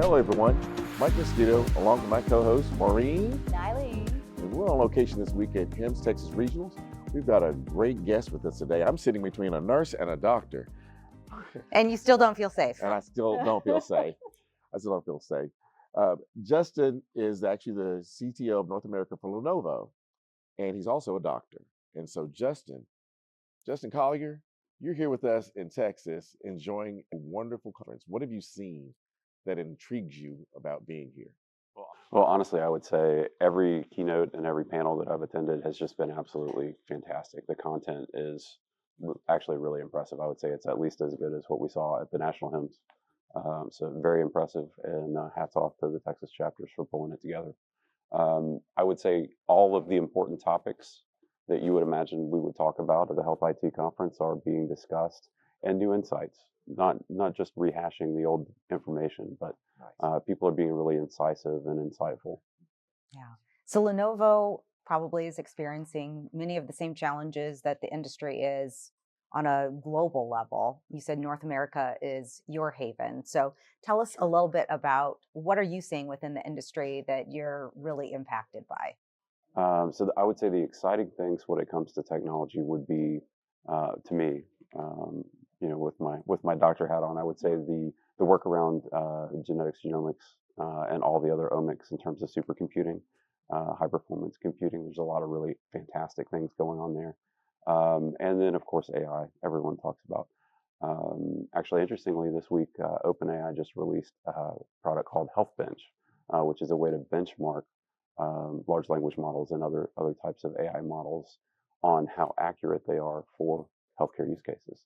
Hello, everyone. Mike Mosquito, along with my co-host, Maureen. Niley. And we're on location this week at HIMSS Texas Regionals. We've got a great guest with us today. I'm sitting between a nurse and a doctor. And you still don't feel safe. And I still don't feel safe. Justin is actually the CTO of North America for Lenovo, and he's also a doctor. And so Justin Collier, you're here with us in Texas, enjoying a wonderful conference. What have you seen that intrigues you about being here? Well, honestly, I would say every keynote and every panel that I've attended has just been absolutely fantastic. The content is actually really impressive. I would say it's at least as good as what we saw at the National HIMSS. So very impressive, and hats off to the Texas chapters for pulling it together. I would say all of the important topics that you would imagine we would talk about at the Health IT conference are being discussed, and new insights, not just rehashing the old information, but people are being really incisive and insightful. Yeah. So Lenovo probably is experiencing many of the same challenges that the industry is on a global level. You said North America is your haven. So tell us a little bit about what are you seeing within the industry that you're really impacted by? So I would say the exciting things when it comes to technology would be, to me, with my doctor hat on, I would say the work around genetics, genomics, and all the other omics in terms of supercomputing, high performance computing. There's a lot of really fantastic things going on there. And then, of course, AI, everyone talks about. Actually, interestingly, this week, OpenAI just released a product called HealthBench, which is a way to benchmark large language models and other types of AI models on how accurate they are for healthcare use cases.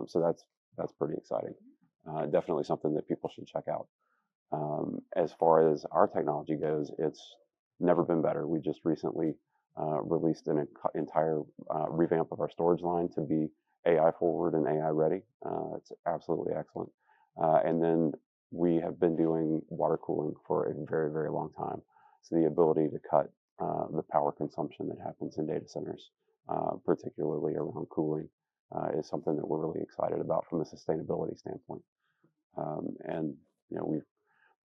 So that's pretty exciting. Definitely something that people should check out. As far as our technology goes, it's never been better. We just recently released an entire revamp of our storage line to be AI forward and AI ready. It's absolutely excellent. And then we have been doing water cooling for a very, very long time. So the ability to cut the power consumption that happens in data centers, particularly around cooling, is something that we're really excited about from a sustainability standpoint. And we've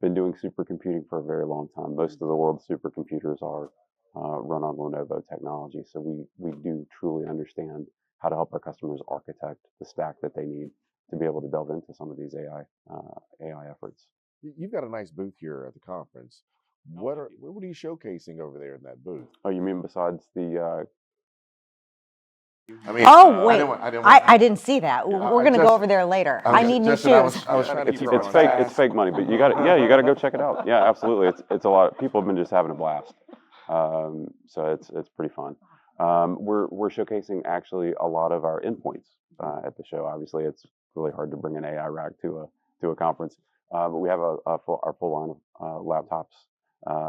been doing supercomputing for a very long time. Most of the world's supercomputers are run on Lenovo technology, so we do truly understand how to help our customers architect the stack that they need to be able to delve into some of these AI efforts. You've got a nice booth here at the conference. What are you showcasing over there in that booth? Oh, you mean besides the? I mean, Oh, wait. I didn't see that. We're going to go over there later. I need new shoes. I was trying to keep It's fake. It's fake money, but you got to go check it out. Yeah, absolutely. It's a lot. People have been just having a blast. So it's pretty fun. We're showcasing actually a lot of our endpoints at the show. Obviously, it's really hard to bring an AI rack to a conference, but we have our full line of laptops,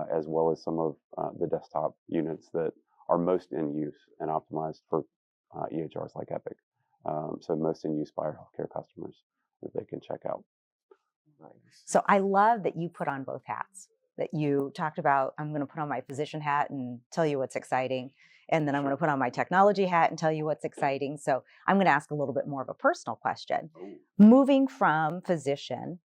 as well as some of the desktop units that are most in use and optimized for EHRs like Epic. So most in use by our healthcare customers that they can check out. So I love that you put on both hats. That you talked about, I'm going to put on my physician hat and tell you what's exciting. And then I'm going to put on my technology hat and tell you what's exciting. So I'm going to ask a little bit more of a personal question. Moving from physician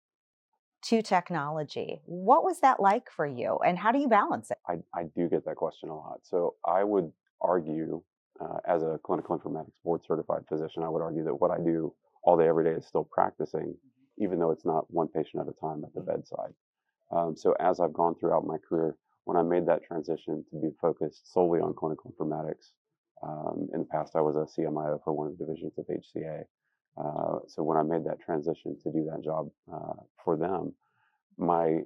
to technology, what was that like for you? And how do you balance it? I do get that question a lot. So I would argue, as a clinical informatics board certified physician, I would argue that what I do all day, every day is still practicing, even though it's not one patient at a time at the bedside. So as I've gone throughout my career, when I made that transition to be focused solely on clinical informatics, in the past I was a CMIO for one of the divisions of HCA. So when I made that transition to do that job for them, my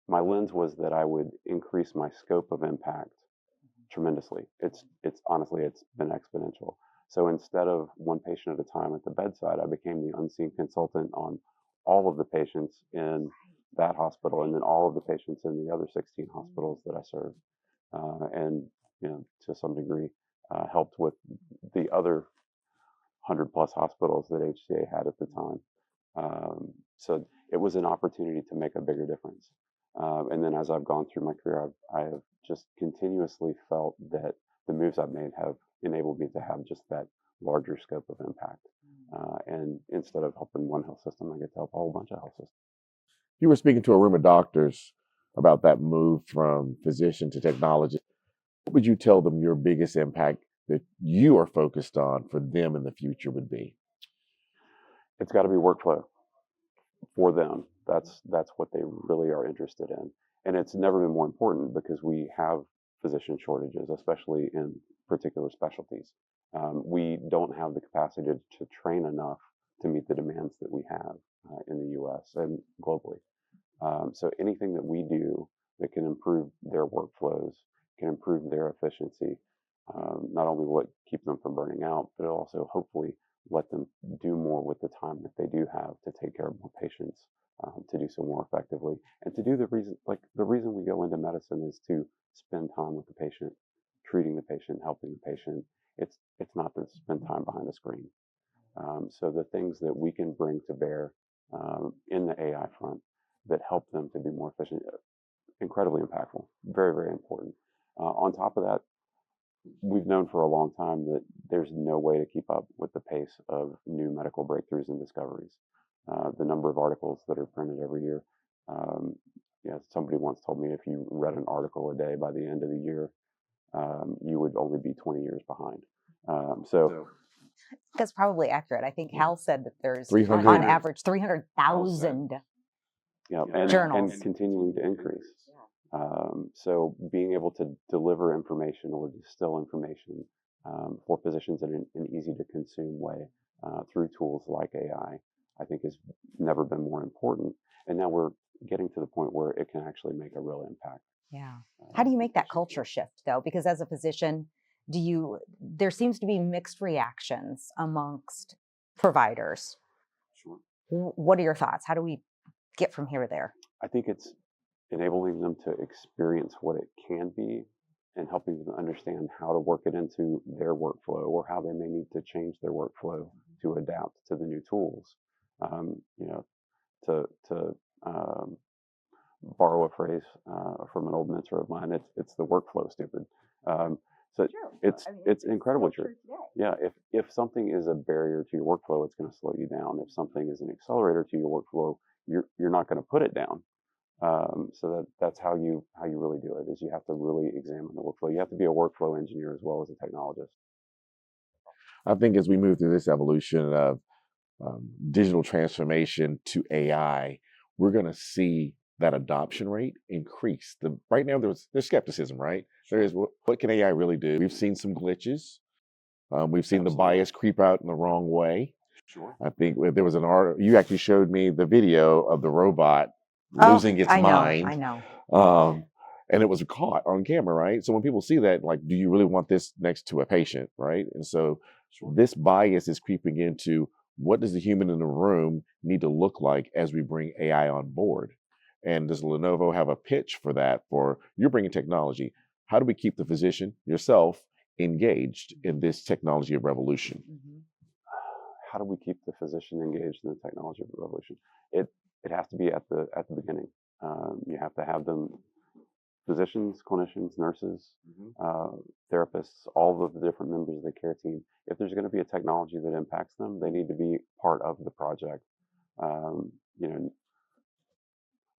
lens was that I would increase my scope of impact tremendously. It's honestly, it's been exponential. So instead of one patient at a time at the bedside, I became the unseen consultant on all of the patients in that hospital, and then all of the patients in the other 16 hospitals that I serve, and to some degree helped with the other 100+ hospitals that HCA had at the time. So it was an opportunity to make a bigger difference. And then as I've gone through my career, I have just continuously felt that the moves I've made have enabled me to have just that larger scope of impact. And instead of helping one health system, I get to help a whole bunch of health systems. you were speaking to a room of doctors about that move from physician to technologist, what would you tell them your biggest impact that you are focused on for them in the future would be? It's got to be workflow for them. That's what they really are interested in. And it's never been more important because we have physician shortages, especially in particular specialties. We don't have the capacity to train enough to meet the demands that we have in the US and globally. So anything that we do that can improve their workflows, can improve their efficiency, not only will it keep them from burning out, but it'll also hopefully let them do more with the time that they do have to take care of more patients, to do so more effectively, and to do the reason we go into medicine is to spend time with the patient, treating the patient, helping the patient. It's not to spend time behind a screen. So the things that we can bring to bear in the AI front that help them to be more efficient, incredibly impactful, very, very important. On top of that, we've known for a long time that there's no way to keep up with the pace of new medical breakthroughs and discoveries. The number of articles that are printed every year. Somebody once told me if you read an article a day by the end of the year, you would only be 20 years behind. So that's probably accurate. I think Hal said that there's 300. on average 300,000 journals. And continuing to increase. So being able to deliver information or distill information for physicians in an easy to consume way through tools like AI, I think has never been more important. And now we're getting to the point where it can actually make a real impact. Yeah. How do you make that culture shift though? Because as a physician, there seems to be mixed reactions amongst providers. Sure. What are your thoughts? How do we get from here to there? I think it's enabling them to experience what it can be and helping them understand how to work it into their workflow or how they may need to change their workflow to adapt to the new tools. To borrow a phrase from an old mentor of mine, it's the workflow, stupid. So it's incredibly true. Yeah, if something is a barrier to your workflow, it's going to slow you down. If something is an accelerator to your workflow, you're not going to put it down. So that's how you really do it. Is you have to really examine the workflow. You have to be a workflow engineer as well as a technologist. I think as we move through this evolution of digital transformation to AI, we're going to see that adoption rate increase. Right now, there's skepticism, right? There is, what can AI really do? We've seen some glitches. We've seen the bias creep out in the wrong way. Sure. I think there was an article, you actually showed me the video of the robot losing its mind. I know. And it was caught on camera, right? So when people see that, like, do you really want this next to a patient, right? And so this bias is creeping into what does the human in the room need to look like as we bring AI on board? And does Lenovo have a pitch for that? For you're bringing technology, how do we keep the physician, yourself, engaged in this technology revolution? Mm-hmm. How do we keep the physician engaged in the technology revolution? It has to be at the beginning. You have to have them, physicians, clinicians, nurses, therapists, all of the different members of the care team. If there's going to be a technology that impacts them, they need to be part of the project.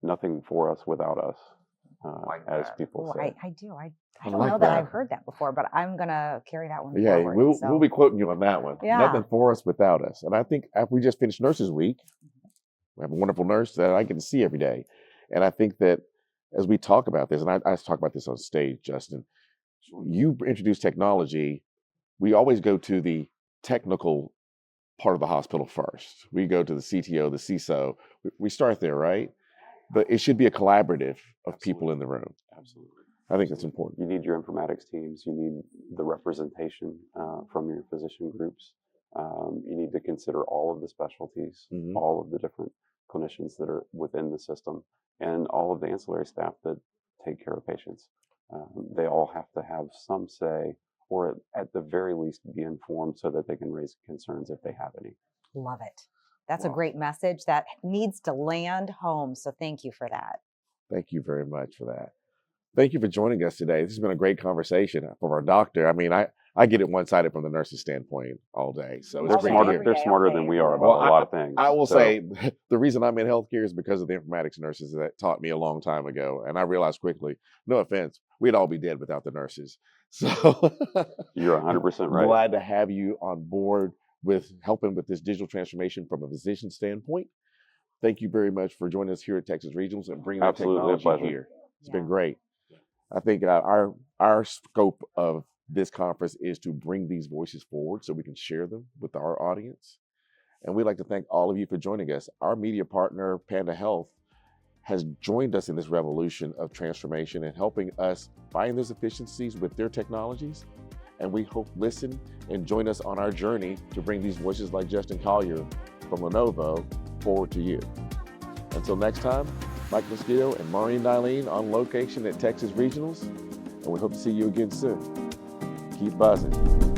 Nothing for us without us, as people say. I do. I don't know that I've heard that before, but I'm going to carry that one forward. We'll be quoting you on that one. Yeah. Nothing for us without us. And I think after we just finished Nurses Week, we have a wonderful nurse that I get to see every day. And I think that as we talk about this, and I talk about this on stage, Justin, you introduce technology. We always go to the technical part of the hospital first. We go to the CTO, the CISO. We start there, right? But it should be a collaborative of people in the room. Absolutely. I think that's important. You need your informatics teams. You need the representation from your physician groups. You need to consider all of the specialties, all of the different clinicians that are within the system, and all of the ancillary staff that take care of patients. They all have to have some say, or at the very least be informed so that they can raise concerns if they have any. Love it. That's a great message that needs to land home. So thank you for that. Thank you very much for that. Thank you for joining us today. This has been a great conversation from our doctor. I mean, I I get it one-sided from the nurse's standpoint all day. So it's They're great to smarter. hear. They're smarter than we are about Well, a lot of things. I will So, say the reason I'm in healthcare is because of the informatics nurses that taught me a long time ago. And I realized quickly, no offense, we'd all be dead without the nurses. So you're 100% right. glad to have you on board with helping with this digital transformation from a physician standpoint. Thank you very much for joining us here at Texas Regionals and bringing that Absolutely a technology pleasure. here. It's been great. I think our scope of this conference is to bring these voices forward so we can share them with our audience. And we'd like to thank all of you for joining us. Our media partner, Panda Health, has joined us in this revolution of transformation and helping us find those efficiencies with their technologies. And we hope listen and join us on our journey to bring these voices like Justin Collier from Lenovo forward to you. Until next time, Mike Mosquito and Maureen Nylene on location at Texas Regionals, and we hope to see you again soon. Keep buzzing.